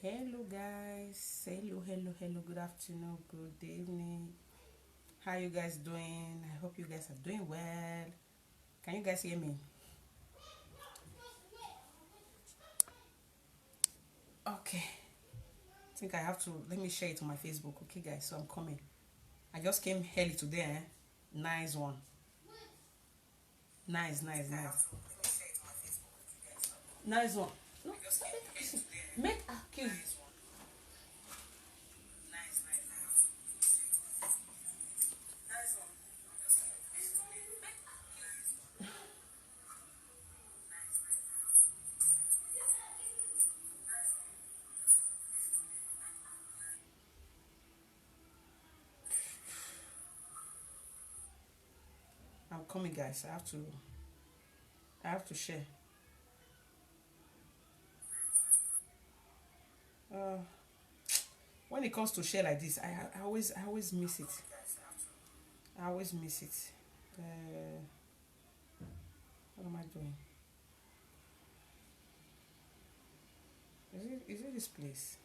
Hello guys, hello, good afternoon, good evening. How you guys doing? I hope you guys are doing well. Can you guys hear me? Okay, I think I have to, let me share it on my Facebook. Okay guys, so I'm coming. I just came early today. Nice one. Nice. Nice one. No, make accuse. I'm coming guys. I have to share. Uh when it comes to share like this, I always miss it. I always miss it. Uh, what am I doing? Is it this place?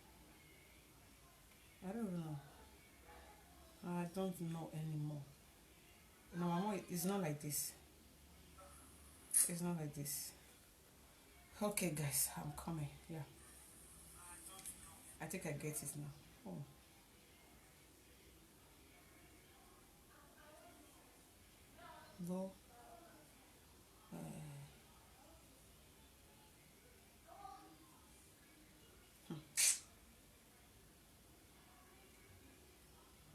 I don't know. I don't know anymore. No, it's not like this. It's not like this. Okay, guys, I'm coming. Yeah, I think I get it now. Oh, no.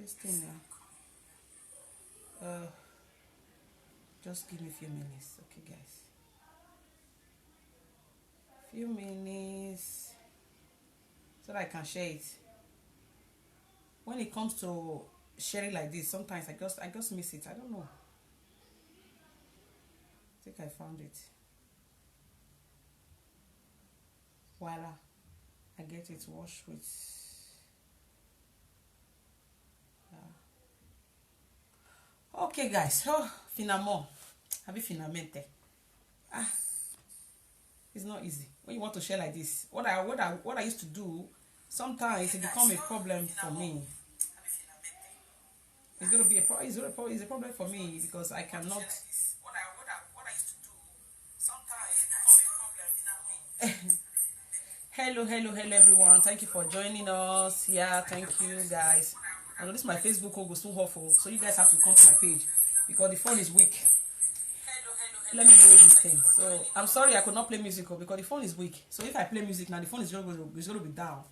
This thing now. Just give me a few minutes, okay, guys. Few minutes so that I can share it. When it comes to sharing like this, sometimes I just miss it. I don't know. I think I found it. Voila. I get it. Wash with. Okay, guys. Oh, finalement. Have you finalmente? Ah, it's not easy when you want to share like this. What I used to do, sometimes it become a problem for me. It's gonna be a problem. It's a problem for me because I cannot. Hello, everyone. Thank you for joining us. Yeah, thank you, guys. I know this is my Facebook logo so awful, so you guys have to come to my page because the phone is weak. Let me know this thing. So I'm sorry I could not play musical because the phone is weak. So if I play music now, the phone is going to be down.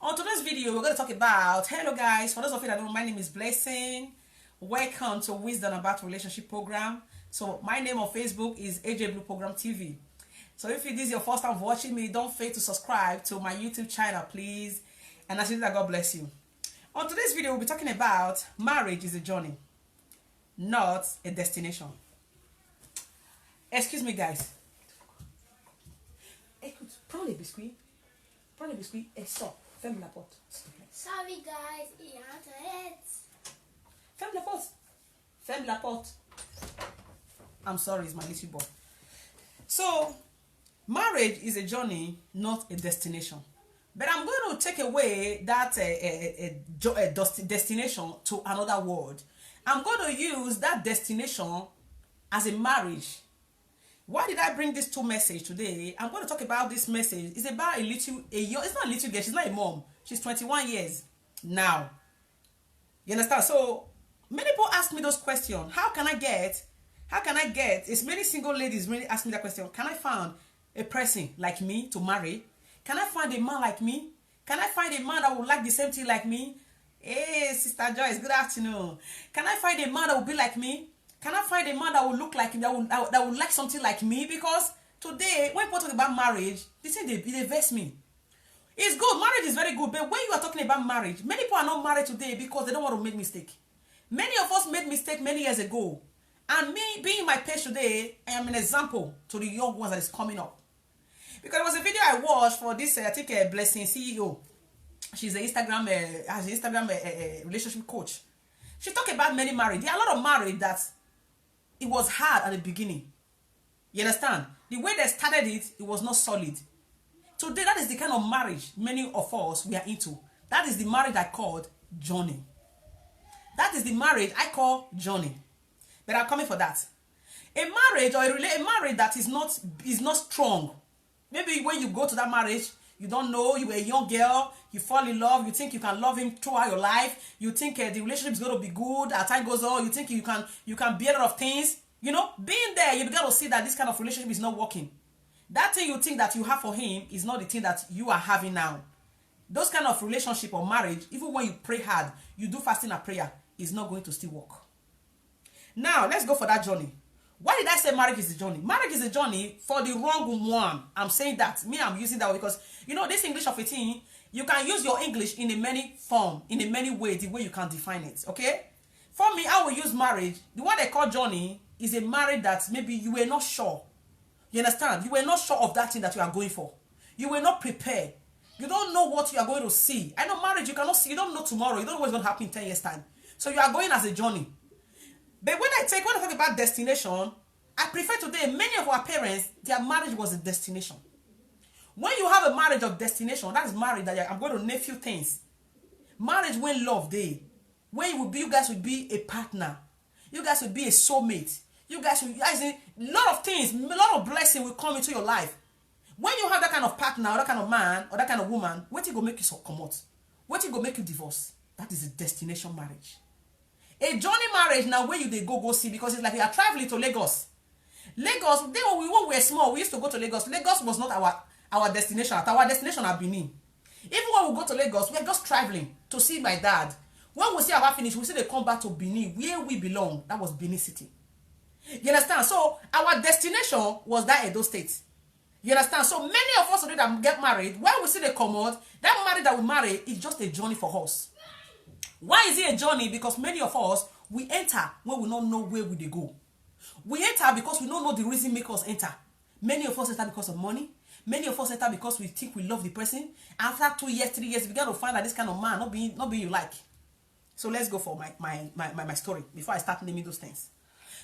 On today's video, we're going to talk about, hello guys, for those of you that don't know, my name is Blessing. Welcome to Wisdom About Relationship Program. So my name on Facebook is AJ Blue Program TV. So if it is your first time watching me, don't fail to subscribe to my YouTube channel, please. And as you do that, God bless you. On today's video, we'll be talking about marriage is a journey, not a destination. Excuse me, guys. Écoute, prends les biscuits. Et sors. Ferme la porte. Sorry guys, il y a Internet. Ferme la porte. I'm sorry, it's my little boy. So, marriage is a journey, not a destination. But I'm going to take away that destination to another word. I'm going to use that destination as a marriage. Why did I bring these two messages today? I'm going to talk about this message. It's about it's not a little girl, she's not a mom. She's 21 years now. You understand? So, many people ask me those questions. How can I get, it's many single ladies really ask me that question. Can I find a person like me to marry? Can I find a man like me? Can I find a man that would like the same thing like me? Hey, Sister Joyce, good afternoon. Can I find a man that would be like me? Can I find a man that will look like him, that would like something like me? Because today, when people talk about marriage, they say they vex me. It's good. Marriage is very good. But when you are talking about marriage, many people are not married today because they don't want to make mistake. Many of us made mistake many years ago. And me being my page today, I am an example to the young ones that is coming up. Because there was a video I watched for this, I think, Blessing CEO. She's an Instagram relationship coach. She talked about many marriage. There are a lot of marriage that it was hard at the beginning. You understand? The way they started it, it was not solid. Today, that is the kind of marriage many of us we are into. That is the marriage I called journey. That is the marriage I call journey. But I'm coming for that. A marriage or a marriage that is not strong. Maybe when you go to that marriage, you don't know, you were a young girl, you fall in love, you think you can love him throughout your life, you think the relationship is going to be good, as time goes on, you think you can bear a lot of things. You know, being there, you begin to see that this kind of relationship is not working. That thing you think that you have for him is not the thing that you are having now. Those kind of relationship or marriage, even when you pray hard, you do fasting and prayer, is not going to still work. Now, let's go for that journey. Why did I say marriage is a journey? Marriage is a journey for the wrong one. I'm saying that. I'm using that because, you know, this English of 18, you can use your English in a many form, in a many ways, the way you can define it, okay? For me, I will use marriage. The one they call journey is a marriage that maybe you were not sure. You understand? You were not sure of that thing that you are going for. You were not prepared. You don't know what you are going to see. I know marriage, you cannot see. You don't know tomorrow. You don't know what's going to happen in 10 years' time. So you are going as a journey. But when I talk about destination, I prefer today, many of our parents, their marriage was a destination. When you have a marriage of destination, that is marriage that I'm going to name few things. Marriage when love day. When you guys will be a partner. You guys will be a soulmate. You guys, a lot of things, a lot of blessing will come into your life. When you have that kind of partner, or that kind of man, or that kind of woman, what it go make you so come out? What it go make you divorce? That is a destination marriage. A journey marriage now where they go see, because it's like we are traveling to Lagos. Lagos, when we were small, we used to go to Lagos. Lagos was not our destination. Our destination at Benin. Even when we go to Lagos, we are just traveling to see my dad. When we see our finish, we see they come back to Benin, where we belong. That was Benin City. You understand? So our destination was that Edo State. You understand? So many of us today that get married, when we see they come out, that marriage that we marry is just a journey for us. Why is it a journey? Because many of us, we enter when we don't know where we go. We enter because we don't know the reason make us enter. Many of us enter because of money. Many of us enter because we think we love the person. After 2 years, 3 years, we begin to find that this kind of man not being you like. So let's go for my story before I start naming those things.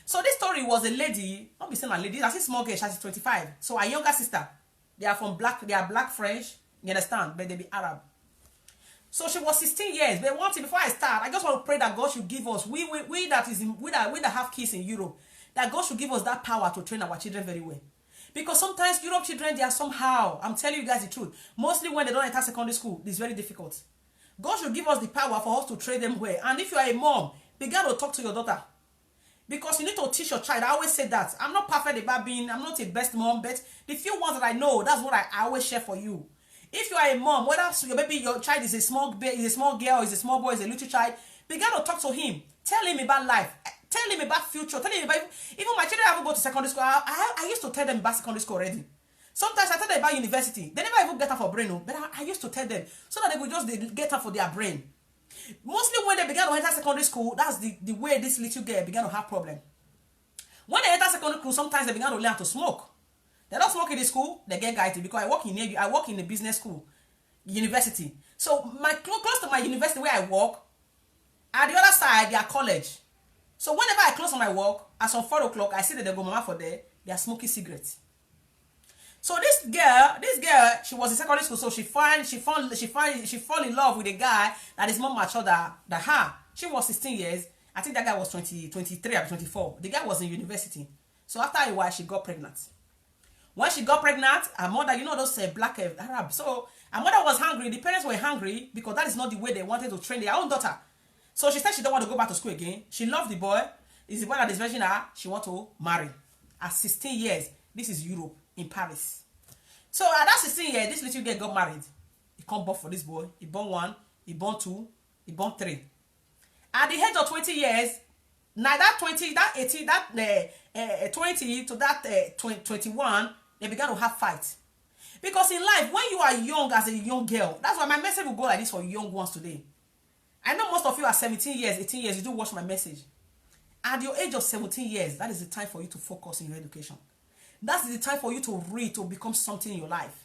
So this story was a lady, not be saying a lady, I see small girl, she's 25. So her younger sister, they are black French, you understand, but they be Arab. So she was 16 years. But one thing before I start, I just want to pray that God should give us, we that have kids in Europe, that God should give us that power to train our children very well. Because sometimes Europe children, they are somehow, I'm telling you guys the truth, mostly when they don't enter secondary school, it's very difficult. God should give us the power for us to train them well. And if you are a mom, begin to talk to your daughter. Because you need to teach your child. I always say that. I'm not perfect about I'm not a best mom, but the few ones that I know, that's what I always share for you. If you are a mom, whether your child is a small girl, is a small boy, is a little child, begin to talk to him. Tell him about life. Tell him about future. Tell him about, even my children haven't go to secondary school. I used to tell them about secondary school already. Sometimes I tell them about university. They never even get her for brain, but I used to tell them so that they would just get her for their brain. Mostly when they began to enter secondary school, that's the way this little girl began to have problem. When they enter secondary school, sometimes they began to learn to smoke. They don't smoke in the school, they get guided because I work in a business school, university. So close to my university where I work, at the other side, their college. So whenever I close on my work, as on 4 o'clock, I see that they go mama for there, they are smoking cigarettes. So this girl, she was in secondary school, so she fall in love with a guy that is more mature than her. She was 16 years. I think that guy was 23 or 24. The guy was in university. So after a while, she got pregnant. When she got pregnant, her mother, you know those black Arab. So her mother was hungry. The parents were hungry because that is not the way they wanted to train their own daughter. So she said she don't want to go back to school again. She loved the boy. It's the boy that is virgin her. She want to marry. At 16 years, this is Europe, in Paris. So at that 16 years, this little girl got married. He come born for this boy. He born 1, he born 2, he born 3. At the age of 20 years, now that 20, that 18, that 20 to that 21, they began to have fights. Because in life, when you are young as a young girl, that's why my message will go like this for young ones today. I know most of you are 17 years, 18 years, you do watch my message. At your age of 17 years, that is the time for you to focus in your education. That's the time for you to read, to become something in your life.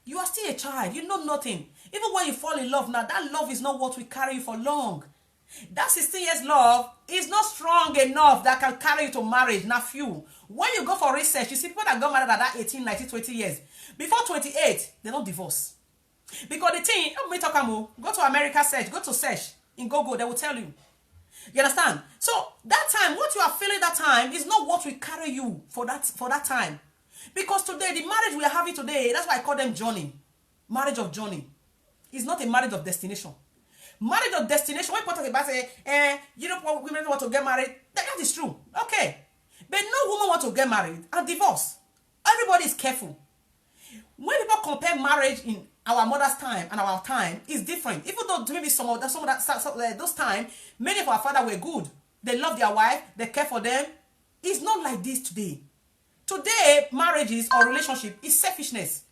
You are still a child. You know nothing. Even when you fall in love now, that love is not what will carry you for long. That 16 years love is not strong enough that can carry you to marriage. Now few. When you go for research, you see people that got married at that 18, 19, 20 years. Before 28, they don't divorce. Because the thing, go to America search, go to search in Google, they will tell you. You understand? So that time, what you are feeling that time is not what will carry you for that time. Because today, the marriage we are having today, that's why I call them journey. Marriage of journey. It's not a marriage of destination. Marriage of destination, when people talk about say, you know, women want to get married, that is true. Okay. But no woman want to get married and divorce. Everybody is careful. When people compare marriage in our mother's time and our time, it's different. Even though maybe some of that those time, many of our fathers were good. They love their wife, they care for them. It's not like this today. Today, marriages or relationship is selfishness.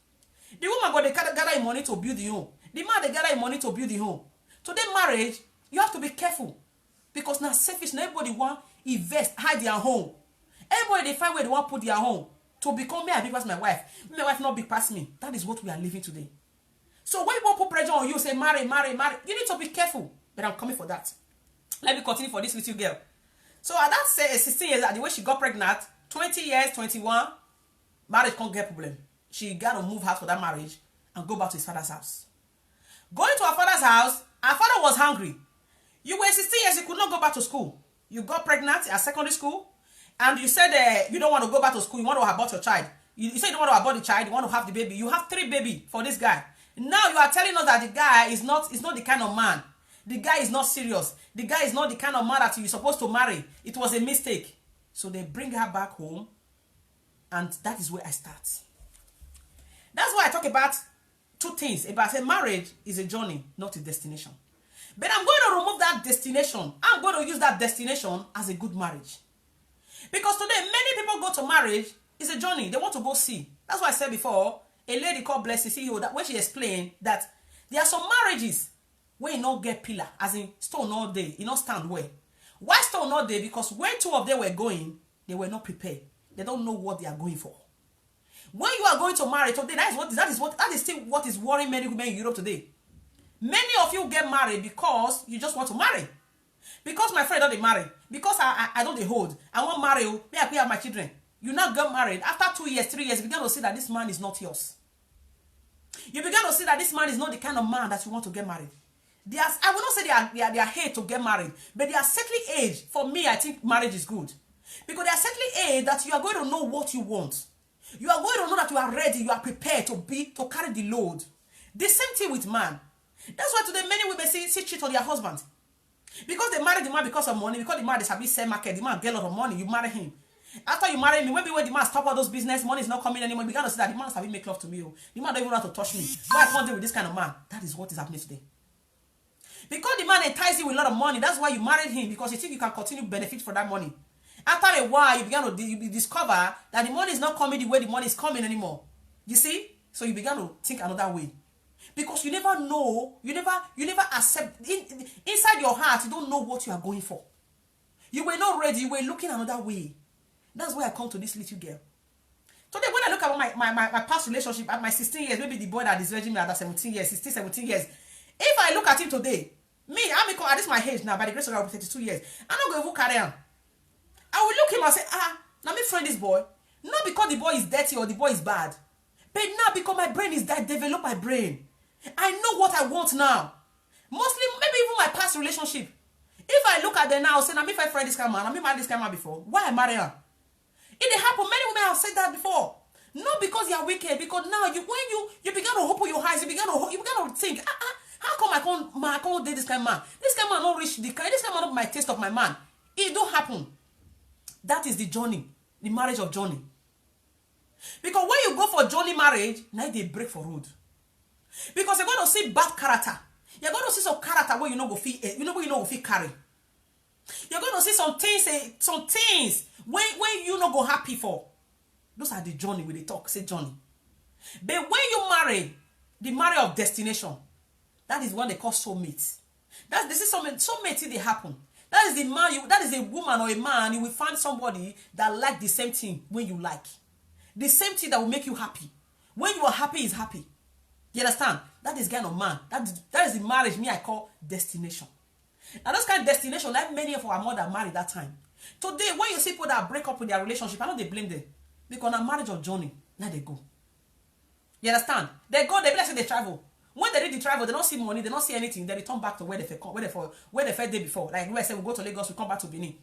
The woman got to gather money to build the home. The man they gather money to build the home. Today, marriage, you have to be careful. Because now selfish, everybody want invest, hide their home. Everybody they find where they want to put their home to become me as big as my wife. My wife not big past me. That is what we are living today. So when people put pressure on you, say marry, marry, marry, you need to be careful. But I'm coming for that. Let me continue for this little girl. So at that 16 years, at the way she got pregnant, 20 years, 21, marriage can't get problem. She got to move out for that marriage and go back to his father's house. Going to her father's house, her father was hungry. You were 16 years, you could not go back to school. You got pregnant at secondary school, and you said you don't want to go back to school, you want to abort your child. You said you don't want to abort the child, you want to have the baby. You have 3 babies for this guy. Now you are telling us that the guy is not the kind of man. The guy is not serious. The guy is not the kind of man that you're supposed to marry. It was a mistake. So they bring her back home, and that is where I start. That's why I talk about 2 things. About say marriage is a journey, not a destination. But I'm going to remove that destination. I'm going to use that destination as a good marriage. Because today, many people go to marriage, it's a journey. They want to go see. That's why I said before, a lady called Blessing CEO, that when she explained that there are some marriages where you not get pillar, as in stone all day, you not stand well. Why stone all day? Because when 2 of them were going, they were not prepared. They don't know what they are going for. When you are going to marry today, that is still what is worrying many women in Europe today. Many of you get married because you just want to marry. Because my friend don't marry. Because I don't hold. I want to marry you. Me, I have my children. You now get married. After 2 years, 3 years, you begin to see that this man is not yours. You begin to see that this man is not the kind of man that you want to get married. I will not say they are hate to get married, but they are certain age. For me, I think marriage is good. Because they are certain age that you are going to know what you want. You are going to know that you are ready, you are prepared to carry the load. The same thing with man. That's why today many women see cheat on their husband. Because they marry the man because of money, because the man is a big sell market, the man get a lot of money, you marry him. After you marry me, maybe when the man stop all those business, money is not coming anymore, you began to see that the man has make love to me. The man don't even want to touch me. Why I can't deal with this kind of man? That is what is happening today. Because the man entices you with a lot of money, that's why you married him, because you think you can continue benefit from that money. After a while, you began to discover that the money is not coming the way the money is coming anymore. You see? So you began to think another way. Because you never know, you never accept, inside your heart, you don't know what you are going for. You were not ready, you were looking another way. That's why I come to this little girl. Today, when I look at my past relationship, at my 16 years, maybe the boy that is virgin me at 17 years, 16, 17 years, if I look at him today, at this my age now, by the grace of God, 32 years, I'm not going to carry on. I will look at him and say, let me friend this boy. Not because the boy is dirty or the boy is bad, but now because my brain is that develop my brain. I know what I want now. Mostly, maybe even my past relationship. If I look at them now, say, if I friend this kind of man, I married this kind of man before. Why I marry her? It happened. Many women have said that before. Not because you are wicked, because now when you begin to open your eyes, you begin to think, how come I can't date this kind of man? This kind of man not reach this kind of man not my taste of my man. It don't happen. That is the journey, the marriage of journey. Because when you go for journey marriage, now they break for road. Because you're going to see bad character. You're going to see some character where you know go feel, carry. You're going to see some things when you not go happy for. Those are the journey where they talk, say journey. But when you marry, the marriage of destination, that is what they call soulmate. This is soulmate they happen. That is the man, that is a woman or a man, you will find somebody that like the same thing when you like. The same thing that will make you happy. When you are happy is happy. You understand? That is kind of man. That is the marriage I call destination. Now those kind of destination, like many of our mother married that time. Today, when you see people that break up with their relationship, I know they blame them. Because on a marriage of journey, now they go. You understand? They go, they be like say they travel. When they did the travel, they don't see money, they don't see anything, they return back to where they felt day before. Like we said, we go to Lagos, we come back to Benin.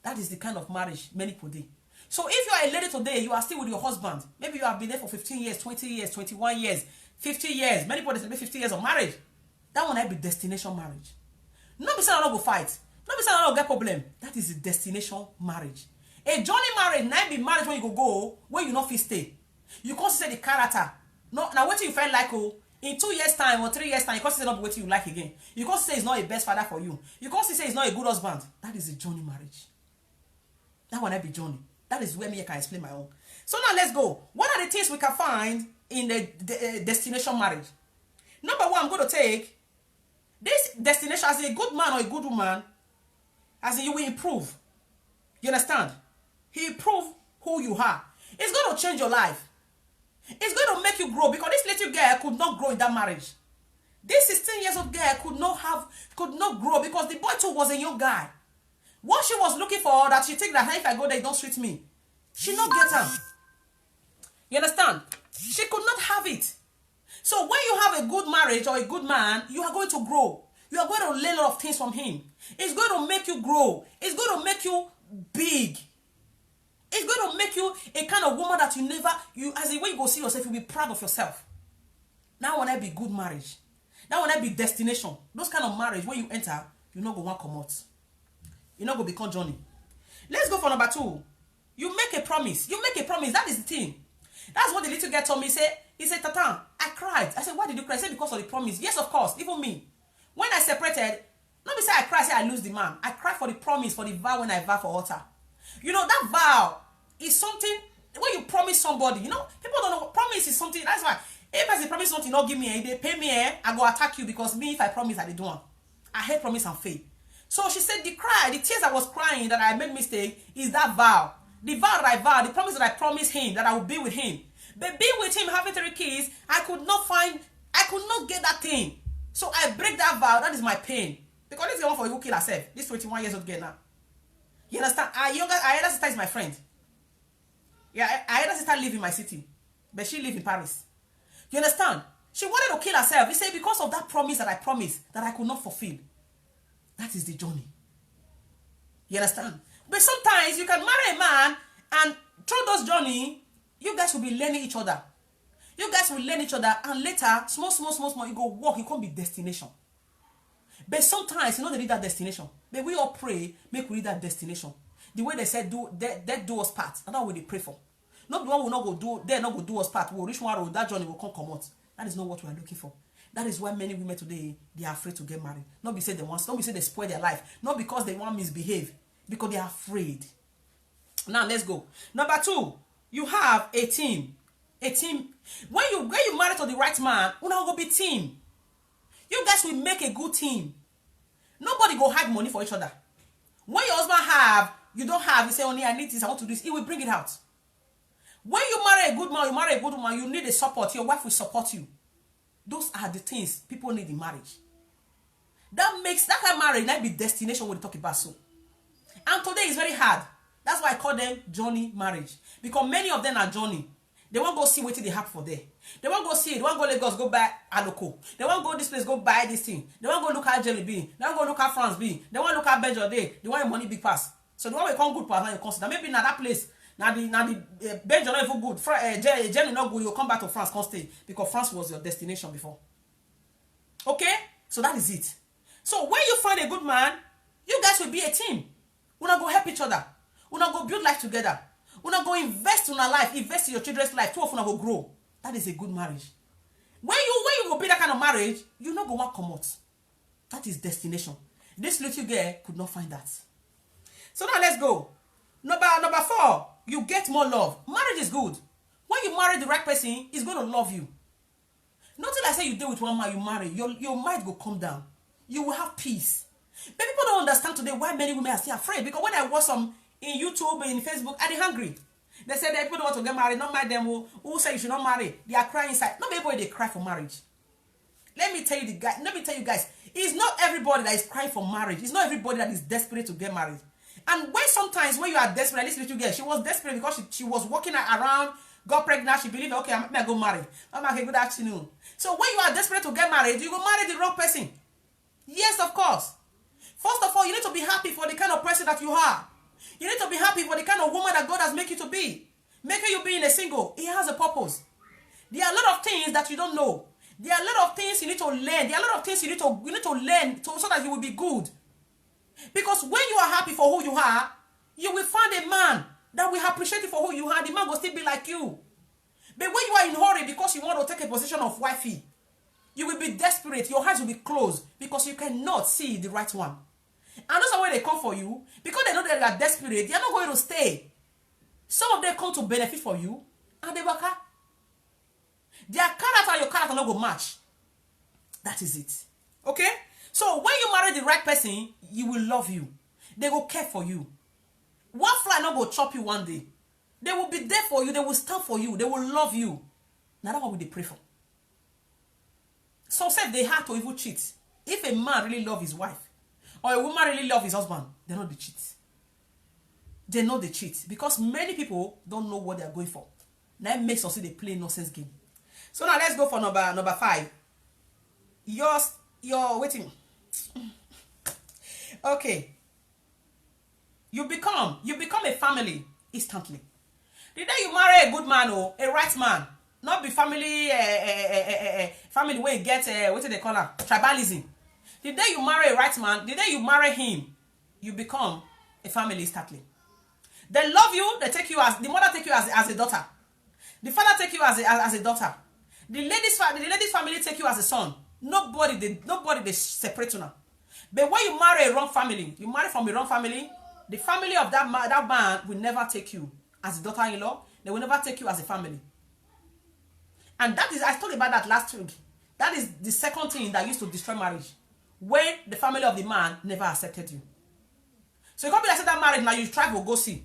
That is the kind of marriage many people do. So if you are a lady today, you are still with your husband. Maybe you have been there for 15 years, 20 years, 21 years, 50 years. Many people say 50 years of marriage. That one might be destination marriage. Not be saying I don't go fight. Not be saying I don't get problem. That is the destination marriage. A journey marriage might be marriage when you go where you not fit stay. You consider the character. No, now what you felt like in 2 years time or 3 years time, you consider not what you like again. You consider it's not a best father for you. You consider it's not a good husband. That is a journey marriage. That one might be journey. That is where me I can explain my own. So now let's go. What are the things we can find in the destination marriage? Number one, I'm going to take this destination as a good man or a good woman, as in you will improve. You understand? He improve who you are. It's going to change your life. It's going to make you grow, because this little girl could not grow in that marriage. This 16 years old girl could not grow because the boy too was a young guy. What she was looking for, that she think that hey, if I go there, don't treat me. She not get him. You understand? She could not have it. So when you have a good marriage or a good man, you are going to grow. You are going to learn a lot of things from him. It's going to make you grow. It's going to make you big. It's going to make you a kind of woman that as a way you go see yourself, you'll be proud of yourself. That one might be good marriage. That one might be destination. Those kind of marriage, when you enter, you not go want come out. You not go become Johnny. Let's go for number 2. You make a promise. You make a promise. That is the thing. That's what the little girl told me. He said, Tata, I cried. I said, why did you cry? He said, because of the promise. Yes, of course. Even me. When I separated, not be say I cry, say I lose the man. I cry for the promise, for the vow when I vow for altar. You know, that vow is something, when you promise somebody, you know, people don't know, promise is something, that's why, if I say promise something, not give me, they pay me, I go attack you, because me, if I promise, I do one. I hate promise and faith. So she said, the tears I was crying that I made mistake, is that vow. The vow that I vowed, the promise that I promised him, that I would be with him. But being with him, having 3 kids, I could not get that thing. So I break that vow, that is my pain. Because this is the one for you who kill herself. This 21 years old girl now. You understand? Our elder sister is my friend. Yeah, our elder sister live in my city. But she live in Paris. You understand? She wanted to kill herself. He said, because of that promise that I promised, that I could not fulfill. That is the journey. You understand? But sometimes you can marry a man, and through those journey, you guys will be learning each other. You guys will learn each other, and later, small, you go walk, it can't be destination. But sometimes, you know, they read that destination. But we all pray, make we read that destination. The way they said, do us part. And that's what they pray for. Not the one will not go do, they're not go do us part. We'll reach one road, that journey will come out. That is not what we are looking for. That is why many women today, they are afraid to get married. Not because they want, not because they spoil their life. Not because they want to misbehave. Because they are afraid. Now, let's go. Number 2, you have a team. A team. When you marry to the right man, you not go be team. You guys will make a good team. Nobody go hide money for each other. When your husband have, you don't have, you say, only I need this, I want to do this, he will bring it out. When you marry a good man, you marry a good woman, you need a support. Your wife will support you. Those are the things people need in marriage. That kind of marriage might be destination when we talk about so. And today is very hard. That's why I call them journey marriage. Because many of them are journey. They won't go see what they have for there. They won't go see it. They won't go Lagos, go buy Aloko. They won't go this place, go buy this thing. They won't go look at Jelly Bean. They won't go look at France Bean. They won't look at Benjo Day. They want money big pass. So the one we come good pass, now you consider. Maybe now that place, now the Benjo not even good. Jelly not good. You come back to France, can't stay. Because France was your destination before. Okay? So that is it. So when you find a good man, you guys will be a team. We're not going to help each other. We're not going to build life together. We're not going to invest in our life, invest in your children's life. 2 of them will grow. That is a good marriage. When you go be that kind of marriage, you're not going to come out. That is destination. This little girl could not find that. So now let's go. Number 4, you get more love. Marriage is good. When you marry the right person, he's going to love you. Nothing like say you deal with one man, you marry. Your mind will come down. You will have peace. But people don't understand today why many women are still afraid. Because when I watch some in YouTube, in Facebook, are they hungry? They say that people don't want to get married. Not mind them who say you should not marry. They are crying inside. Not everybody they cry for marriage. Let me tell you guys, it's not everybody that is crying for marriage. It's not everybody that is desperate to get married. And when sometimes when you are desperate, this little girl, she was desperate because she was walking around, got pregnant, she believed, okay, I'm going to go marry. I'm like, good afternoon. So when you are desperate to get married, you go marry the wrong person. Yes, of course. First of all, you need to be happy for the kind of person that you are. You need to be happy for the kind of woman that God has made you to be. Making you be in a single, it has a purpose. There are a lot of things that you don't know. There are a lot of things you need to learn. There are a lot of things you need to learn so that you will be good. Because when you are happy for who you are, you will find a man that will appreciate you for who you are. The man will still be like you. But when you are in a hurry because you want to take a position of wifey, you will be desperate. Your eyes will be closed because you cannot see the right one. And those are where they come for you. Because they know that they are desperate, they are not going to stay. Some of them come to benefit for you, and they work out. Their character and your character not go match. That is it. Okay? So when you marry the right person, you will love you. They will care for you. One fly not go chop you one day. They will be there for you. They will stand for you. They will love you. Now that's what they pray for. Some say they have to even cheat. If a man really love his wife, or a woman really love his husband, they know they cheat. They know they cheat. Because many people don't know what they are going for. That makes us see they play nonsense game. So now let's go for number 5. You're waiting. Okay. You become a family instantly. The day you marry a good man or a right man, not be family family where you get what do they call her? Tribalism. The day you marry a right man, the day you marry him, you become a family instantly. They love you, they take you as the mother take you as a daughter. The father take you as a daughter. The lady's family take you as a son. Nobody they separate you now. But when you marry a wrong family, you marry from a wrong family, the family of that man will never take you as a daughter-in-law. They will never take you as a family. And that is, I talked about that last week. That is the second thing that used to destroy marriage. When the family of the man never accepted you. So you can't be accept that marriage now, you try to go see.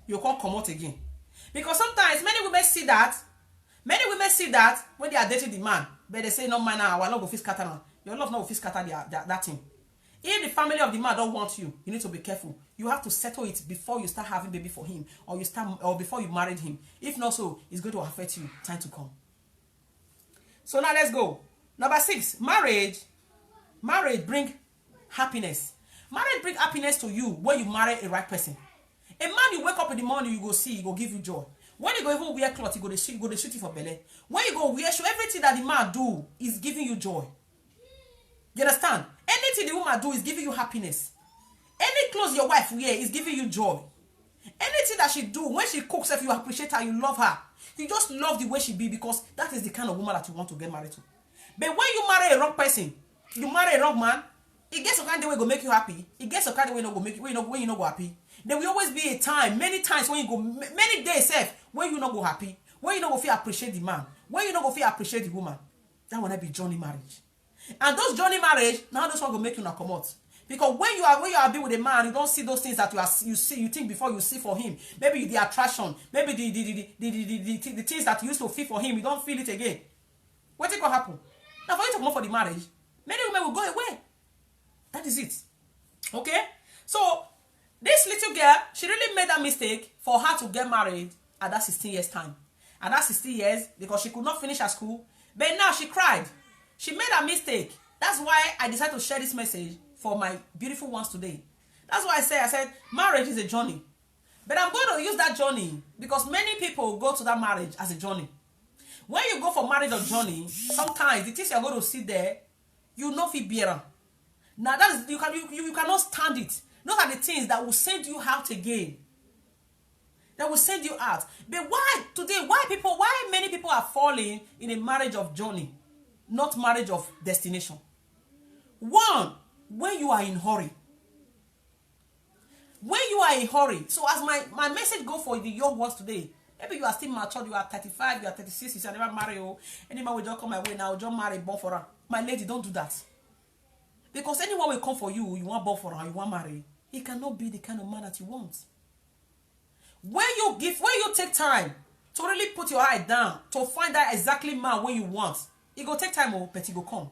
You can't come out again. Because sometimes many women see that when they are dating the man, but they say, no man, I will not go fit scatter now. Your love not go fit scatter that thing. If the family of the man don't want you, you need to be careful. You have to settle it before you start having baby for him, or before you married him. If not so, it's going to affect you. Time to come. So now let's go. Number 6, marriage. Marriage bring happiness. Marriage bring happiness to you when you marry a right person. A man you wake up in the morning, you go see, he go give you joy. When you go even wear clothes, he go to shoot you for belly. When you go wear shoe, everything that the man do is giving you joy. You understand? Anything the woman do is giving you happiness. Any clothes your wife wear is giving you joy. Anything that she do, when she cooks, if you appreciate her, you love her. You just love the way she be because that is the kind of woman that you want to get married to. But when you marry a wrong person, you marry a wrong man, it gets a kind of way go make you happy. It gets a kind of way no go make you when you not go happy. There will always be a time, many times when you go, many days when you not go happy, when you not go feel appreciate the man, when you not go feel appreciate the woman. That will not be journey marriage. And those journey marriage, now those one go make you not come out. Because when you are be with a man, you don't see those things that you think before you see for him. Maybe the attraction, maybe the things that you used to feel for him, you don't feel it again. What is going to happen? Now for you to come for the marriage, many women will go away. That is it. Okay? So this little girl, she really made that mistake for her to get married at that 16 years time. At that 16 years, because she could not finish her school. But now she cried. She made a mistake. That's why I decided to share this message for my beautiful ones today. That's why I said marriage is a journey. But I'm going to use that journey because many people go to that marriage as a journey. When you go for marriage or journey, sometimes the things you're going to see there, you know if bear. Now that is you cannot stand it. Those are the things that will send you out again. That will send you out. But why many people are falling in a marriage of journey, not marriage of destination? One, when you are in hurry. When you are in hurry. So as my message go for the young ones today, maybe you are still mature, you are 35, you are 36, you are never married. Any man will just come my way now, just marry, born for her. My lady, don't do that. Because anyone will come for you, you want born for her, you want marry. He cannot be the kind of man that you want. When you take time to really put your eye down to find that exactly man when you want, it go take time, but it go come.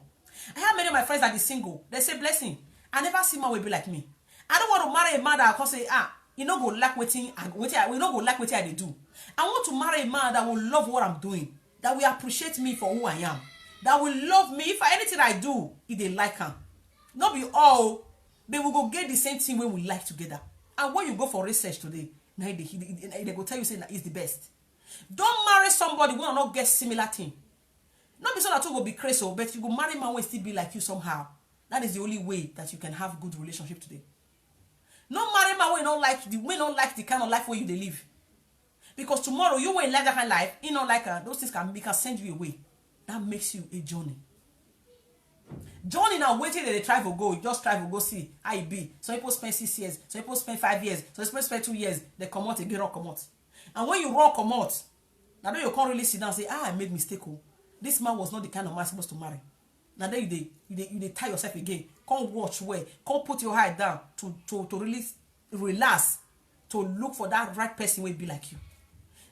I have many of my friends that are single. They say, blessing, I never see man will be like me. I don't want to marry a man that can say, you no go like wetin we no go like wetin I dey do. I want to marry a man that will love what I'm doing, that will appreciate me for who I am, that will love me if anything I do, if they like am. Not be all, but we go get the same thing when we like together. And when you go for research today, now they go tell you say that is the best. Don't marry somebody who will not get similar thing. Not be so that two will be crazy, but you go marry man will still be like you somehow. That is the only way that you can have good relationship today. No marry man we don't like the kind of life where you live. Because tomorrow you will like that kind of life, you know, like those things can send you away. That makes you a journey. Journey now waiting they try to go, just try to go see how it be. Some people spend 6 years, some people spend 5 years, some people spend 2 years, they come out again, come out. And when you come out, now then you can't really sit down and say, I made mistake. Oh. This man was not the kind of man supposed to marry. Now then you tie yourself again. Come watch where, come put your head down to really relax, to look for that right person who will be like you.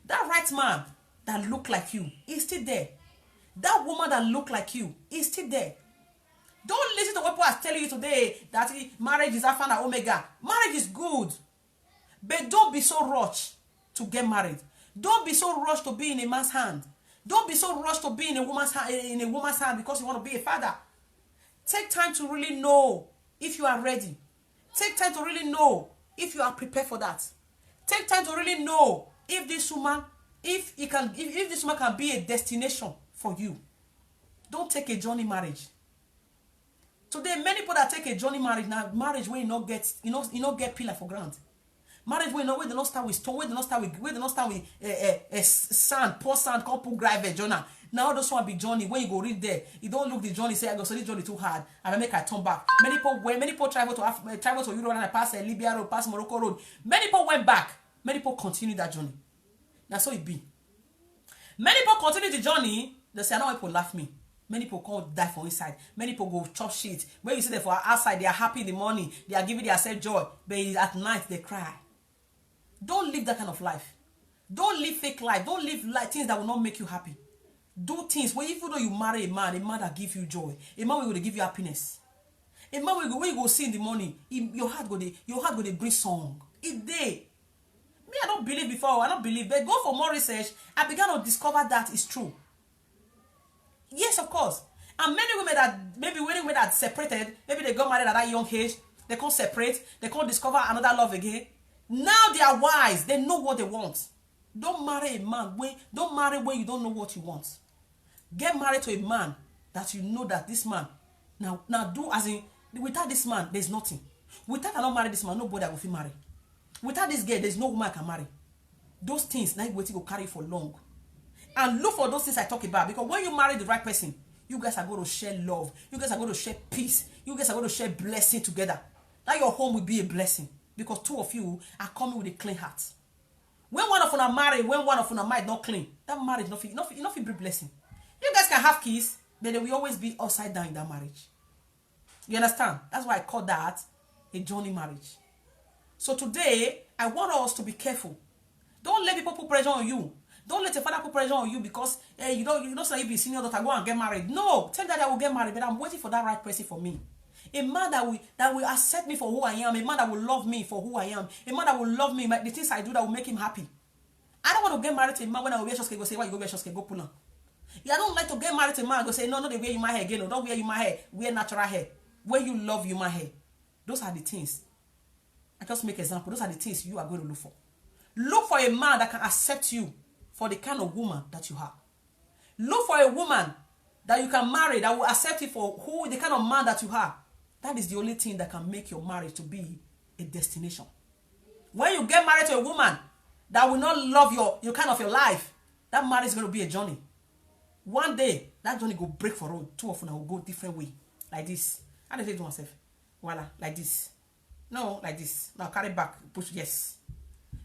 That right man that look like you is still there. That woman that look like you is still there. Don't listen to what people are telling you today that marriage is alpha and omega. Marriage is good. But don't be so rushed to get married. Don't be so rushed to be in a man's hand. Don't be so rushed to be in a woman's hand because you want to be a father. Take time to really know if you are ready. Take time to really know if you are prepared for that. Take time to really know if this woman, if this woman can be a destination for you. Don't take a journey marriage. Today, many people that take a journey marriage now, marriage where you not get pillar for ground. Marriage where they not start with stone, where they not start with sand, pour sand, come put gravel, Jonah. Now those one be journey. When you go read there, you don't look the journey, say I go so this journey too hard. I make I turn back. Many people travel to Europe and pass Libya road, pass Morocco road. Many people went back. Many people continue that journey. That's how it be. Many people continue the journey. They say I don't want people laugh me. Many people can't die for inside. Many people go chop shit. When you see them for outside, they are happy in the morning. They are giving themselves joy. But at night, they cry. Don't live that kind of life. Don't live fake life. Don't live things that will not make you happy. Do things where even though you marry a man that give you joy, a man will give you happiness. A man will go, when you go see in the morning, your heart go to bring song. It day. Me, I don't believe before. I don't believe. But go for more research. I began to discover that is true. Yes, of course. And many women that separated, maybe they got married at that young age, they can't separate, they can't discover another love again. Now they are wise. They know what they want. Don't marry a man don't marry when you don't know what you want. Get married to a man that you know that this man now do as in without this man, there's nothing. Without I not marry this man, nobody will feel marry. Without this girl, there's no woman I can marry. Those things now waiting to carry for long. And look for those things I talk about, because when you marry the right person, you guys are going to share love. You guys are going to share peace. You guys are going to share blessing together. Now your home will be a blessing because two of you are coming with a clean heart. When one of them are married, when one of them are mind not clean, that marriage not bring blessing. You guys can have kids, but they will always be upside down in that marriage. You understand? That's why I call that a journey marriage. So today, I want us to be careful. Don't let people put pressure on you. Don't let your father put pressure on you because you don't say you be senior daughter, go and get married. No, tell that I will get married, but I'm waiting for that right person for me. A man that will accept me for who I am, a man that will love me for who I am, a man that will love me, the things I do that will make him happy. I don't want to get married to a man when I will wear short skirt, go say, why you go wear short skirt, go pull on. Yeah, I don't like to get married to a man, go say, no, they wear you my hair again, no, don't wear you my hair, wear natural hair. When you love you my hair. Those are the things. I just make example. Those are the things you are going to look for. Look for a man that can accept you for the kind of woman that you are. Look for a woman that you can marry that will accept you for the kind of man that you are. That is the only thing that can make your marriage to be a destination. When you get married to a woman that will not love your kind of your life, that marriage is going to be a journey. One day, that journey will break for road. Two of them will go different way. Like this. How do I do myself? Voila, like this. No, like this. Now carry back, push, yes.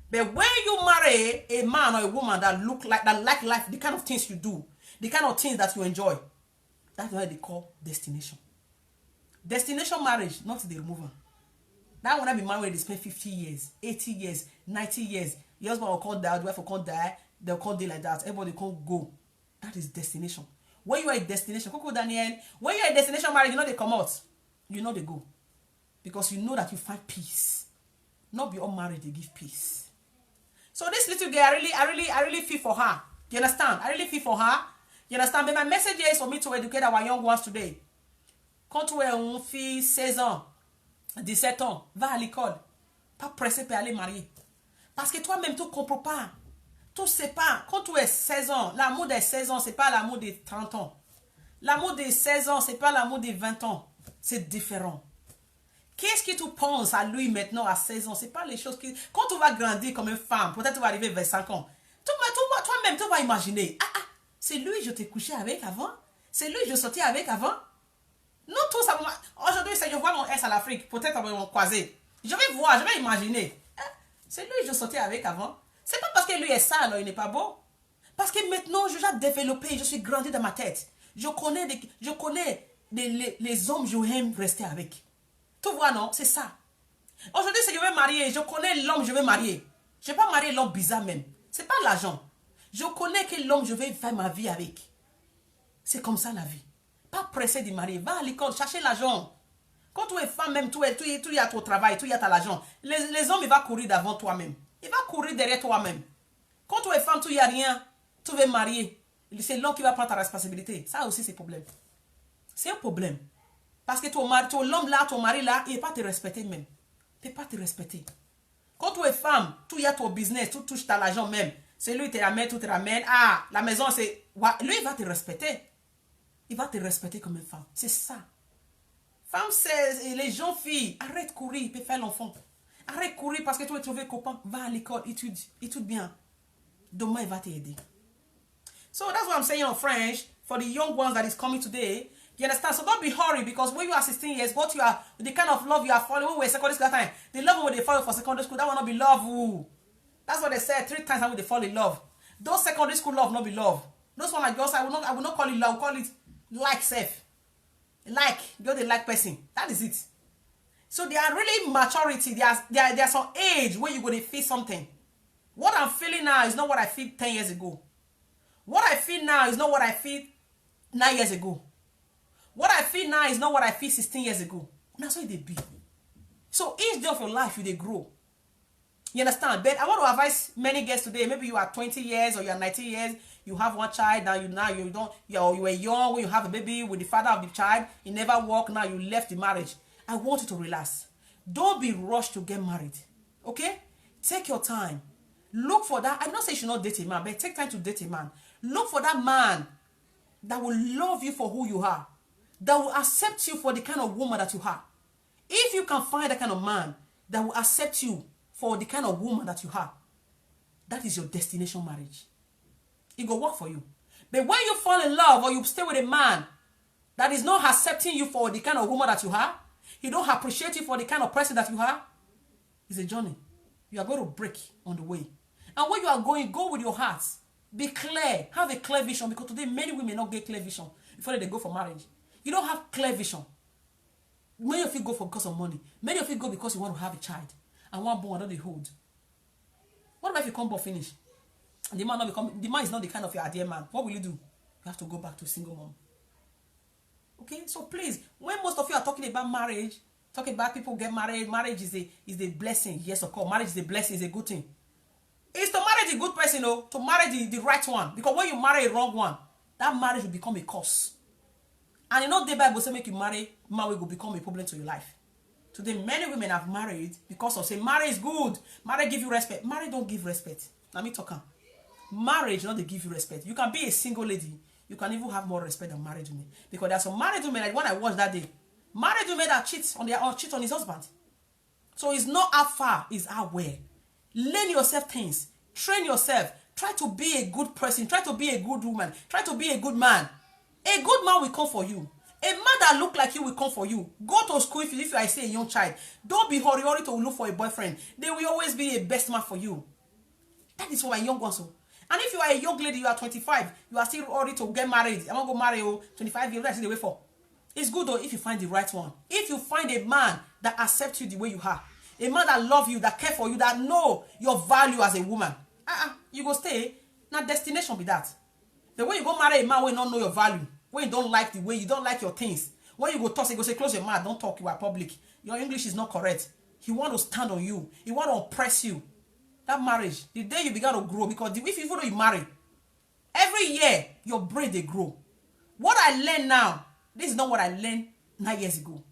But when you marry a man or a woman that like life, the kind of things you do, the kind of things that you enjoy, that's what they call destination. Destination marriage, not the removal. That when I be married, when they spend 50 years, 80 years, 90 years, your husband will come die, the wife will come die, they'll come day like that, everybody can't go. That is destination. When you are a destination, Coco Daniel, when you are a destination marriage, you know they come out, you know they go. because you know that you find peace. Not be all married, they give peace. So this little girl, I really feel for her. You understand? I really feel for her. You understand? But my message is for me to educate our young ones today. Quand tu es une fille 16 ans, 17 ans, va à l'école. Pas pressé pour aller marier. Parce que toi-même, tu ne comprends pas. Tu ne sais pas. Quand tu es 16 ans, l'amour des 16 ans, ce n'est pas l'amour des 30 ans. L'amour des 16 ans, ce n'est pas l'amour des 20 ans. C'est différent. Qu'est-ce que tu penses à lui maintenant à 16 ans? Ce n'est pas les choses qui... Quand tu vas grandir comme une femme, peut-être tu vas arriver vers 5 ans. Toi-même, tu vas imaginer. C'est lui que je t'ai couché avec avant. C'est lui que je sortais avec avant. Nous tous, aujourd'hui, je vois mon ex à l'Afrique. Peut-être on va me croiser. Je vais voir, je vais imaginer. C'est lui que je sortais avec avant. C'est pas parce que lui est sale, il n'est pas beau. Parce que maintenant, je suis développé, je suis grandi dans ma tête. Je connais les hommes que j'aime rester avec. Tu vois, non? C'est ça. Aujourd'hui, si je vais marier, je connais l'homme que je vais marier. Je ne vais pas marier l'homme bizarre même. Ce n'est pas l'argent. Je connais que l'homme que je vais faire ma vie avec. C'est comme ça la vie. Pas pressé de marier. Va à l'école, chercher l'argent. Quand tu es femme même, tu y as ton travail, tu y as ton argent. Les hommes, ils vont courir devant toi-même. Ils vont courir derrière toi-même. Quand tu es femme, tu n'y as rien. Tu veux marier. C'est l'homme qui va prendre ta responsabilité. Ça aussi, c'est un problème. C'est un problème. Parce que l'homme là, ton mari là, il ne va pas te respecter même. Il ne va pas te respecter. Quand tu es femme, tu y as ton business, tu touches ta l'argent même. C'est lui qui te ramène, tu te ramènes. La maison, c'est... Lui, il va te respecter. Il va te respecter comme une femme. C'est ça. Femme, c'est les jeunes filles. Arrête de courir, il peut faire l'enfant. Arrête de courir parce que tu veux trouver copain. Va à l'école, étudie bien. Demain, il va t'aider. So that's what I'm saying in French for the young ones that is coming today. You understand? So don't be hurried because when you are 16 years, what you are, the kind of love you are falling, when we were secondary school that time, the love when they fall for secondary school, that will not be love. Ooh. That's what they said 3 times when they fall in love. Those secondary school love not be love. Those one like girls, I will not call it love, I will call it like self. Like, you're the like person. That is it. So there are really maturity. There's some age where you're going to feel something. What I'm feeling now is not what I feel 10 years ago. What I feel now is not what I feel 9 years ago. What I feel now is not what I feel 16 years ago. That's how they be. So each day of your life, they grow. You understand? But I want to advise many girls today. Maybe you are 20 years or you are 19 years. You have one child. You were young when you have a baby with the father of the child. It never worked. Now you left the marriage. I want you to relax. Don't be rushed to get married. Okay? Take your time. Look for that. I'm not saying you should not date a man, but take time to date a man. Look for that man that will love you for who you are. That will accept you for the kind of woman that you are. If you can find that kind of man that will accept you for the kind of woman that you are, that is your destination marriage. It will work for you. But when you fall in love or you stay with a man that is not accepting you for the kind of woman that you are, he don't appreciate you for the kind of person that you are, it's a journey. You are going to break on the way. And when you are going, go with your heart. Be clear. Have a clear vision, because today many women not get clear vision before they go for marriage. You don't have clear vision. Many of you go for because of money. Many of you go because you want to have a child. And one born another hold. What about if you come born finish? And the man is not the kind of your ideal man. What will you do? You have to go back to single mom. Okay? So please, when most of you are talking about marriage, talking about people get married, marriage is a blessing. Yes, of course. Marriage is a blessing, it's a good thing. It's to marry the good person, to marry the right one. Because when you marry a wrong one, that marriage will become a curse. And you know the Bible say make you marry, marriage will become a problem to your life. Today, many women have married because of say marriage is good. Marriage give you respect. Marriage don't give respect. Let me talk. Marriage not they give you respect. You can be a single lady. You can even have more respect than married women. Because there are some married women, like when I watched that day, married women that cheat on his husband. So it's not how far, it's how where. Learn yourself things. Train yourself. Try to be a good person. Try to be a good woman. Try to be a good man. A good man will come for you. A man that look like you will come for you. Go to school if you are a young child. Don't be hurry to look for a boyfriend. They will always be a best man for you. That is for my young ones. And if you are a young lady, you are 25, you are still ready to get married. I want to go marry 25 years, that's the way for. It's good though if you find the right one. If you find a man that accepts you the way you are, a man that loves you, that cares for you, that know your value as a woman, you go stay. Now destination be that. But when you go marry a man who don't know your value, when you don't like the way, you don't like your things, When you go talk, he go say, close your mouth, don't talk, you are public. Your English is not correct. He want to stand on you. He want to oppress you. That marriage, the day you begin to grow, because if you marry, every year, your brain, they grow. What I learn now, this is not what I learned 9 years ago.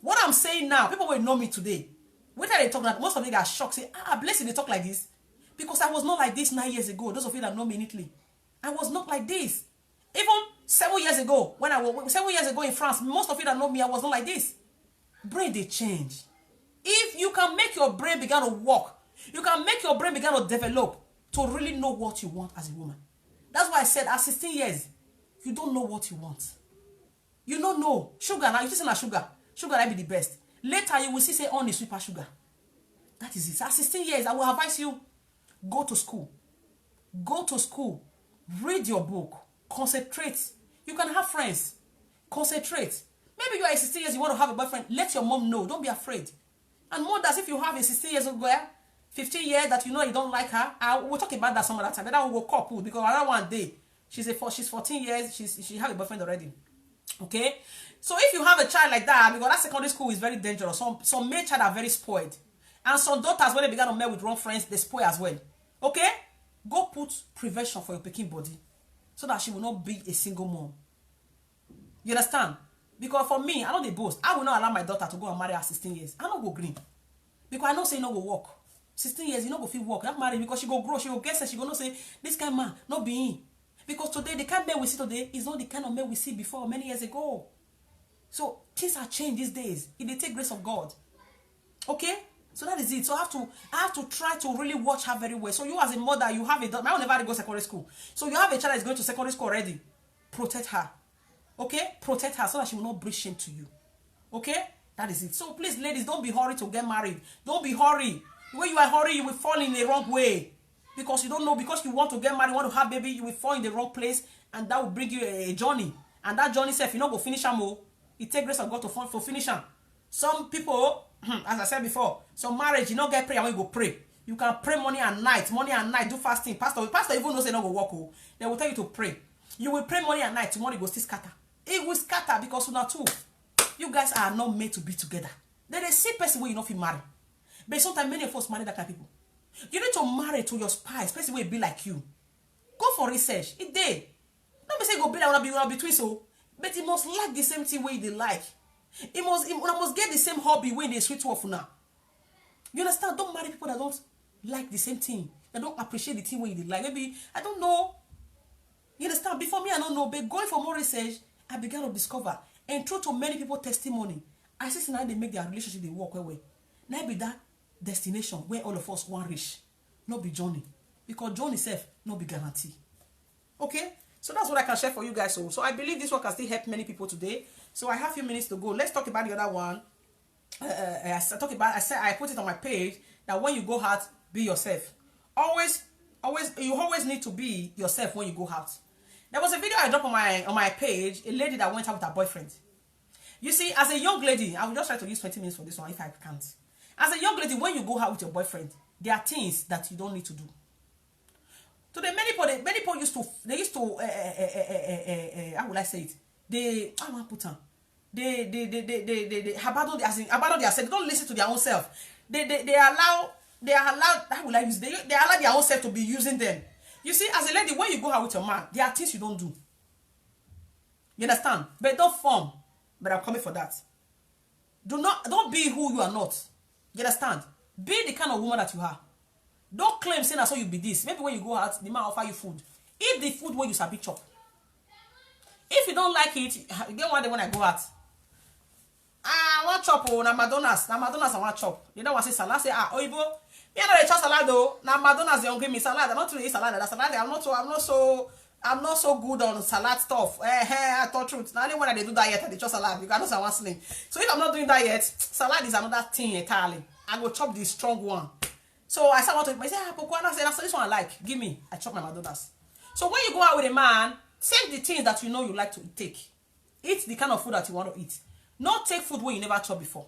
What I'm saying now, people will know me today. When they talk, that most of them are shocked, say, Blessing, they talk like this. Because I was not like this 9 years ago. Those of you that know me in Italy, I was not like this. Even 7 years ago, 7 years ago in France, most of you that know me, I was not like this. Brain, they change. If you can make your brain begin to work, you can make your brain begin to develop to really know what you want as a woman. That's why I said at 16 years, you don't know what you want. You don't know. Sugar, now you just say sugar. Sugar might be the best. Later, you will see say only sweeper sugar. That is it. At 16 years, I will advise you, go to school. Go to school. Read your book. Concentrate. You can have friends. Concentrate. Maybe you are 16 years, you want to have a boyfriend. Let your mom know. Don't be afraid. And mothers, if you have a 16 years old girl, 15 years that you know you don't like her, we'll talk about that some other time. But that will go couple because around one day, she's 14 years, she have a boyfriend already. Okay? So if you have a child like that, because that secondary school is very dangerous, some male child are very spoiled. And some daughters, when they begin to meet with wrong friends, they spoil as well. Okay? Go put prevention for your pikin body so that she will not be a single mom. You understand? Because for me, I know they boast. I will not allow my daughter to go and marry at 16 years. I don't go green. Because I know say you no go work. 16 years, you no go feel work. That marry because she go grow, she go get set, she go not say, this kind of man, not be in. Because today, the kind of man we see today is not the kind of man we see before, many years ago. So, things are changed these days. It they take grace of God. Okay? So that is it. So I have to try to really watch her very well. So you as a mother, you have a daughter. I will never go secondary school. So you have a child that is going to secondary school already. Protect her. Okay? Protect her so that she will not bring shame to you. Okay? That is it. So please, ladies, don't be hurried to get married. Don't be hurried. When you are hurried, you will fall in the wrong way. Because you don't know, because you want to get married, you want to have baby, you will fall in the wrong place. And that will bring you a journey. And that journey, if you not go finish them, it takes grace of God to finish them. Some people, as I said before, some marriage, you don't get prayer when you go pray. You can pray morning and night, do fasting. Pastor even knows they not go walk. They will tell you to pray. You will pray morning and night, tomorrow you go still scatter. It will scatter because you not two. You guys are not made to be together. There is a same person where you not feel married. But sometimes many of us marry that kind of people. You need to marry to your spouse, person will be like you. Go for research. It dey. Don't be say go be like one between so, but it must like the same thing way they like. It must get the same hobby when they switch off now. You understand? Don't marry people that don't like the same thing. They don't appreciate the thing when they like. Maybe I don't know. You understand? Before me, I don't know, but going for more research, I began to discover. And true to many people's testimony, I see now they make their relationship they work away. Now be that destination where all of us want reach, not be journey, because journey itself not be guarantee. Okay, so that's what I can share for you guys. So I believe this work can still help many people today. So I have a few minutes to go. Let's talk about the other one. I put it on my page that when you go out, be yourself. You always need to be yourself when you go out. There was a video I dropped on my page, a lady that went out with her boyfriend. You see, as a young lady, I will just try to use 20 minutes for this one if I can't. As a young lady, when you go out with your boyfriend, there are things that you don't need to do. Today, many people used to how would I say it? They abandon themselves. They don't listen to their own self. They allow how will I use it? They allow their own self to be using them. You see, as a lady, when you go out with your man, there are things you don't do. You understand? But don't form. But I'm coming for that. Don't be who you are not. You understand? Be the kind of woman that you are. Don't claim saying that's how you be this. Maybe when you go out, the man offer you food. Eat the food when you sabi chop. If you don't like it, again one day when I go out, I want chop na Madonna's. Na Madonna's I want chop. You don't want to say salad. Say oibo. Me no dey chop salad though. Na Madonna's they don't give me salad. I not to eat salad. That salad I'm not so good on salad stuff. I thought truth. Now only when I do diet, I chop salad because I want slim. So if I'm not doing diet, salad is another thing entirely. I go chop the strong one. So I said, I say, Pokwana say, that's this one I like. Give me. I chop my Madonna's. So when you go out with a man, take the things that you know you like to take. Eat the kind of food that you want to eat. Not take food where you never chop before.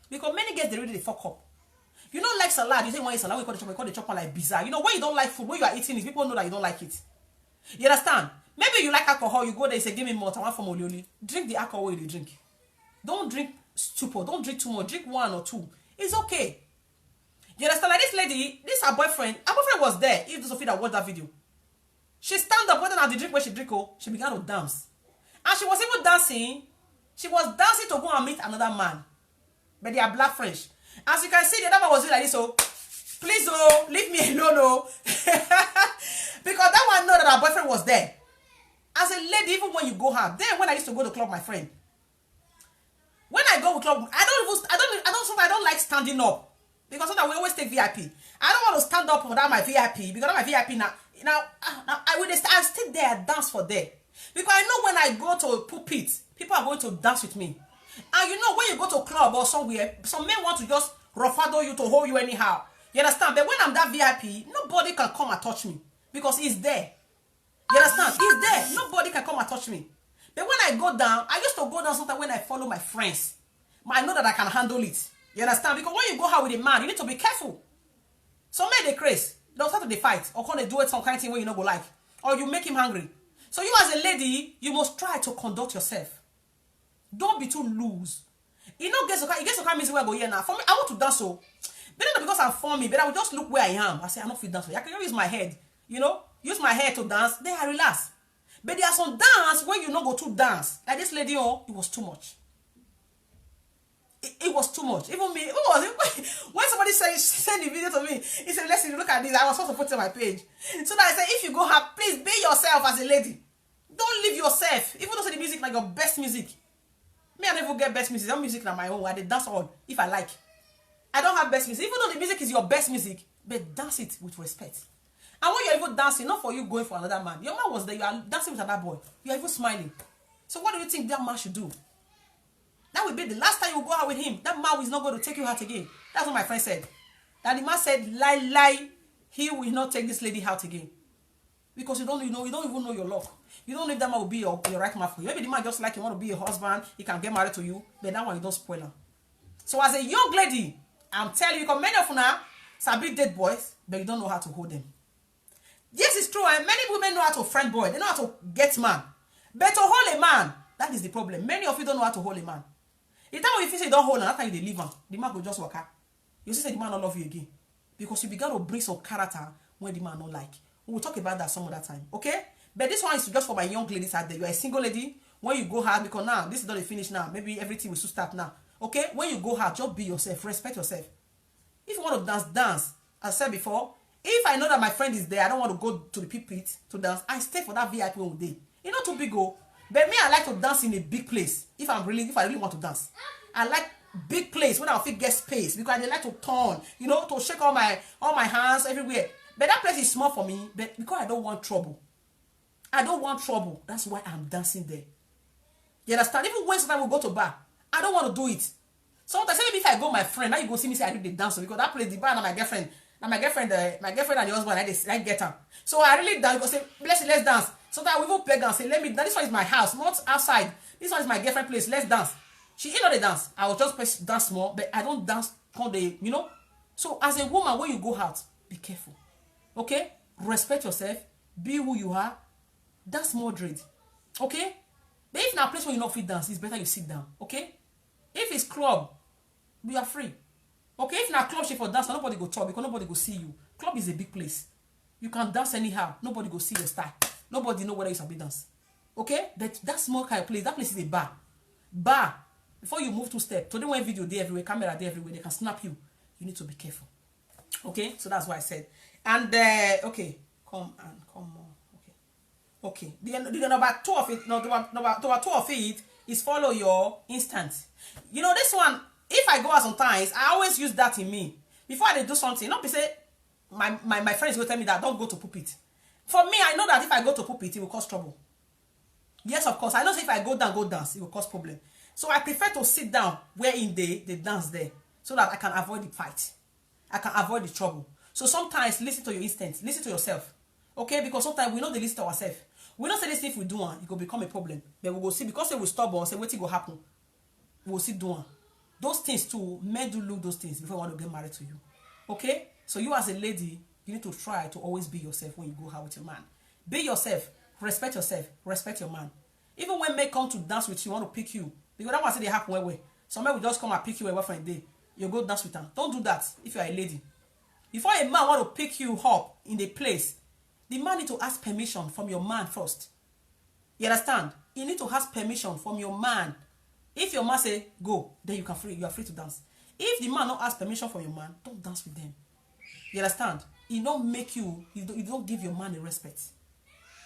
Because many girls, they really fuck up. You don't like salad. You say, when you salad, we call the chopper like bizarre. You know, when you don't like food, when you are eating it, people know that you don't like it. You understand? Maybe you like alcohol, you go there, you say, give me more, I want from Olioli. Drink the alcohol you drink. Don't drink stupid. Don't drink too much. Drink 1 or 2. It's okay. You understand? Like this lady, this her boyfriend was there. If those of you that watched that video, she stand up, whether the drink where she drink, she began to dance. And she was even dancing. She was dancing to go and meet another man. But they are black French. As you can see, the other man was doing like this, so please, leave me alone, because that one know that her boyfriend was there. As a lady, even when you go out, then when I used to go to club, my friend, when I go to club, I don't like standing up. Because sometimes we always take VIP. I don't want to stand up without my VIP. Because my VIP now I stay there and dance for there. Because I know when I go to pulpit, people are going to dance with me. And you know when you go to a club or somewhere, some men want to just ruffle you to hold you anyhow. You understand? But when I'm that VIP, nobody can come and touch me. Because he's there. You understand? He's there. Nobody can come and touch me. But when I go down, I used to go down sometimes when I follow my friends. But I know that I can handle it. You understand? Because when you go out with a man, you need to be careful. Some men, they craze. They'll start to fight. Or can they do it some kind of thing where you don't go like. Or you make him hungry. So you as a lady, you must try to conduct yourself. Don't be too loose. You know, get some kind of where I go here now. For me, I want to dance so. But not because I'm forming, but I will just look where I am. I say, I'm not fit dance. I can use my head. You know? Use my hair to dance. Then I relax. But there are some dance when you not go to dance. Like this lady, it was too much. It was too much. Even me, when somebody send the video to me, he said, "Let's look at this." I was supposed to put it on my page. So that I said, if you go have, please be yourself as a lady. Don't leave yourself. Even though the music like your best music. Me, I never get best music. That music na my own. I did dance all if I like. I don't have best music. Even though the music is your best music, but dance it with respect. And when you're even dancing, not for you going for another man. Your man was there. You are dancing with another boy. You are even smiling. So what do you think that man should do? That will be the last time you go out with him. That man is not going to take you out again. That's what my friend said. That the man said, lie, he will not take this lady out again. Because you don't even know your luck. You don't know if that man will be your right man for you. Maybe the man just like you want to be a husband, he can get married to you, but that one you don't spoil her. So as a young lady, I'm telling you, because many of you now sabi date boys, but you don't know how to hold them. Yes, it's true, and many women know how to friend boy, they know how to get man. But to hold a man, that is the problem. Many of you don't know how to hold a man. The time when you feel say you don't hold him, that time you leave him, the man will just walk out. You see say the man don't love you again. Because you began to bring some character when the man don't like. We will talk about that some other time. Okay? But this one is just for my young ladies out there. You are a single lady. When you go hard, because now, this is not the finish now. Maybe everything will start now. Okay? When you go hard, just be yourself. Respect yourself. If you want to dance, dance. As I said before, if I know that my friend is there, I don't want to go to the pulpit to dance. I stay for that VIP all day. It's not too big, but me, I like to dance in a big place. If I really want to dance, I like big place when I feel get space because I like to turn, to shake all my hands everywhere. But that place is small for me. But because I don't want trouble, that's why I'm dancing there. You understand? Even when sometimes we go to bar, I don't want to do it. Sometimes maybe if I go with my friend, now you go see me say I do the dance because that place the bar and my girlfriend. And my girlfriend and the husband, I get her. So I really dance because say, let's dance. Sometimes we even beg and say, this one is my house, not outside. This one is my girlfriend place. Let's dance. She ain't not the dance. I will just dance more, but I don't dance all day, So as a woman, when you go out, be careful. Okay? Respect yourself. Be who you are. Dance moderate. Okay? But if in a place where you not fit dance, it's better you sit down. Okay? If it's club, you are free. Okay, if na club shape for dance, nobody go talk because nobody go see you. Club is a big place. You can dance anyhow. Nobody go see your style. Nobody know whether you sabi dance. Okay, but that small kind of place, that place is a bar. Bar. Before you move 2 steps, today when video there everywhere, camera there everywhere, they can snap you. You need to be careful. Okay, so that's why I said. And okay, come on. Okay. The number 2 of it, number 2 of it is follow your instinct. This one. If I go out sometimes, I always use that in me. Before I do something, not be say my friends will tell me that don't go to pulpit. For me, I know that if I go to pulpit, it will cause trouble. Yes, of course. I know if I go dance, it will cause problem. So I prefer to sit down where in they dance there, so that I can avoid the fight. I can avoid the trouble. So sometimes listen to your instincts, listen to yourself. Okay, because sometimes we know the listen to ourselves. We don't say this if we do one, it will become a problem. But we will see because they will stop or say what will happen. We will see do one. Those things too, men do look those things before you want to get married to you. Okay? So you as a lady, you need to try to always be yourself when you go out with your man. Be yourself. Respect yourself. Respect your man. Even when men come to dance with you, want to pick you, Because that one say they happen well. Some men will just come and pick you away from a day. You go dance with them. Don't do that if you are a lady. Before a man want to pick you up in the place, the man need to ask permission from your man first. You understand? You need to ask permission from your man. If your man say go, then you are free to dance. If the man not ask permission from your man, don't dance with them. You understand? It don't make you don't give your man a respect.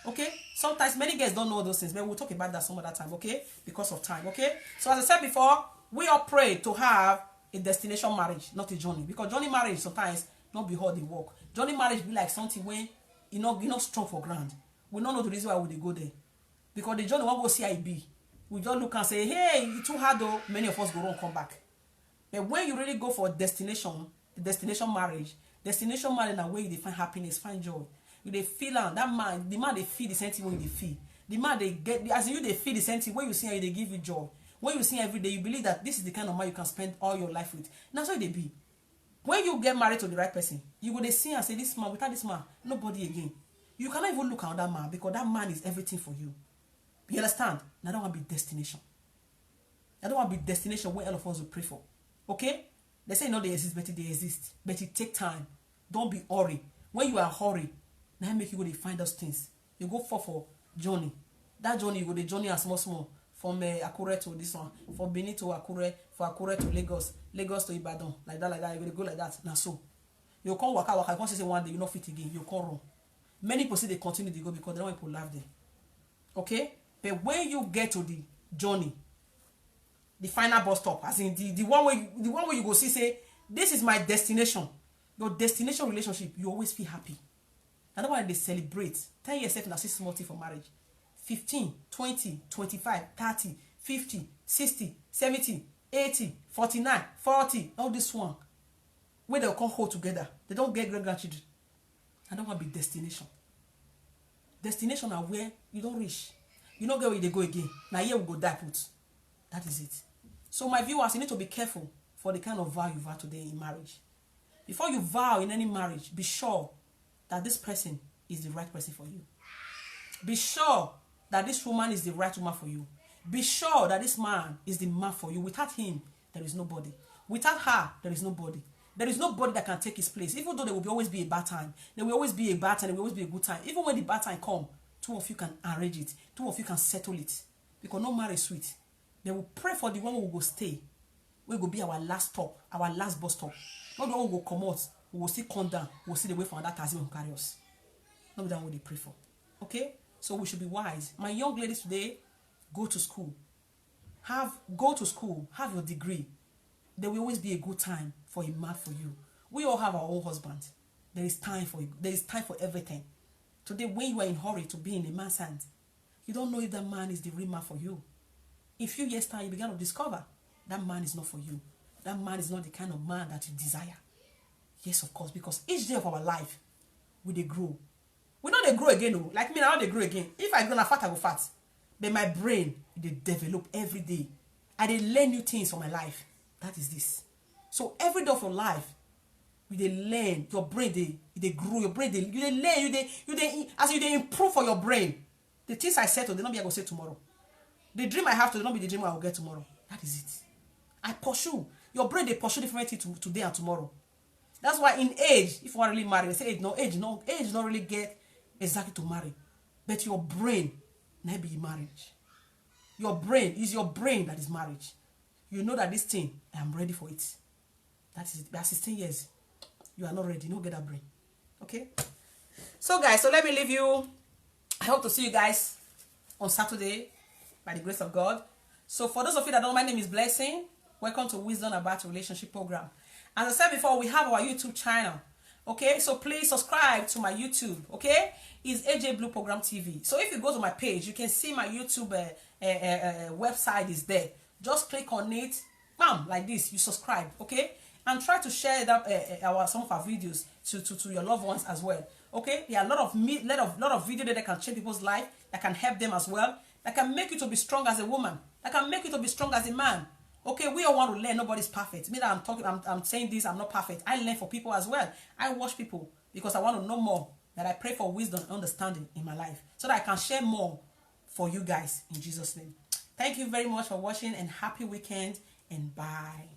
Okay? Sometimes many girls don't know those things, but we'll talk about that some other time, okay? Because of time, okay? So as I said before, we all pray to have a destination marriage, not a journey. Because journey marriage sometimes not be how they work. Journey marriage be like something when you not strong for ground. We don't know the reason why we go there. Because the journey won't go see how it be. We just look and say, hey, it's too hard though. Many of us go wrong, come back. But when you really go for destination marriage na where you find happiness, find joy. You they feel that man, the man they feel the same thing when you feel. The man they get as you they feel the same thing when you see how they give you joy. When you see every day, you believe that this is the kind of man you can spend all your life with. That's how they be. When you get married to the right person, you go they see and say, this man, without this man, nobody again. You cannot even look at that man because that man is everything for you. You understand? I don't want to be destination. I don't want to be destination where all of us will pray for. Okay? They say no, they exist, but they exist. But it take time. Don't be hurry. When you are hurry, now make you go to find those things. You go for journey. That journey, you go the journey as small. From Akure to this one. From Benin to Akure. From Akure to Lagos. Lagos to Ibadan. Like that. You go like that. Now so. You come waka. You can't say one day you not fit again. You come wrong. Many people say they continue to go because they don't want people laugh there. Okay? But when you get to the journey, the final bus stop, as in the one where you go see say, this is my destination. Your destination relationship, you always feel happy. I don't want they celebrate. Tell yourself now 6 months for marriage. 15, 20, 25, 30, 50, 60, 70, 80, 49, 40, all this one. Where they'll come hold together. They don't get grandchildren. I don't want to be destination. Destination are where you don't reach. You don't get where they go again. Now here we go die put. That is it. So my viewers, you need to be careful for the kind of vow you vow today in marriage. Before you vow in any marriage, be sure that this person is the right person for you. Be sure that this woman is the right woman for you. Be sure that this man is the man for you. Without him, there is nobody. Without her, there is nobody. There is nobody that can take his place. Even though there will always be a bad time, there will always be a bad time, there will always be a good time. Even when the bad time comes, two of you can arrange it. Two of you can settle it. Because no marriage is sweet. They will pray for the one who will go stay. We will be our last stop, our last bus stop. Not the one who will come out, we will still come down, we will see the way from that taxi will carry us. Not that what they pray for. Okay? So we should be wise. My young ladies today, go to school. Go to school, have your degree. There will always be a good time for a man for you. We all have our own husband. There is time for you. There is time for everything. Today, when you are in a hurry to be in a man's hand, you don't know if that man is the real man for you. In a few years' time, you begin to discover that man is not for you. That man is not the kind of man that you desire. Yes, of course, because each day of our life, we dey grow. We know they grow again, though. Like me, now they grow again. If I grow na fat, I go fat. But my brain, they develop every day. I dey learn new things for my life. That is this. So every day of your life, you dey learn. Your brain, they grow. Your brain, you dey learn. As you dey improve for your brain. The things I said today, not be I go say tomorrow. The dream I have today, not be the dream I will get tomorrow. That is it. I pursue. Your brain, they pursue different things today and tomorrow. That's why in age, if you want to really marry, they say age don't really get exactly to marry. But your brain, not be marriage. Your brain is your brain that is marriage. You know that this thing, I am ready for it. That is it. By 16 years, you are not ready. No get that brain. Okay? So guys, so let me leave you. I hope to see you guys on Saturday by the grace of God. So for those of you that don't know, my name is Blessing. Welcome to Wisdom About Relationship Program. As I said before, we have our YouTube channel. Okay, so please subscribe to my YouTube. Okay, it's AJ Blue Program TV. So if you go to my page, you can see my YouTube website is there. Just click on it, bam, like this. You subscribe, okay, and try to share that some of our videos to your loved ones as well. Okay, there are a lot of videos that can change people's life, that can help them as well, that can make you to be strong as a woman, that can make you to be strong as a man. Okay, we all want to learn. Nobody's perfect. Me that I'm saying this, I'm not perfect. I learn for people as well. I watch people because I want to know more. That I pray for wisdom and understanding in my life so that I can share more for you guys in Jesus' name. Thank you very much for watching and happy weekend and bye.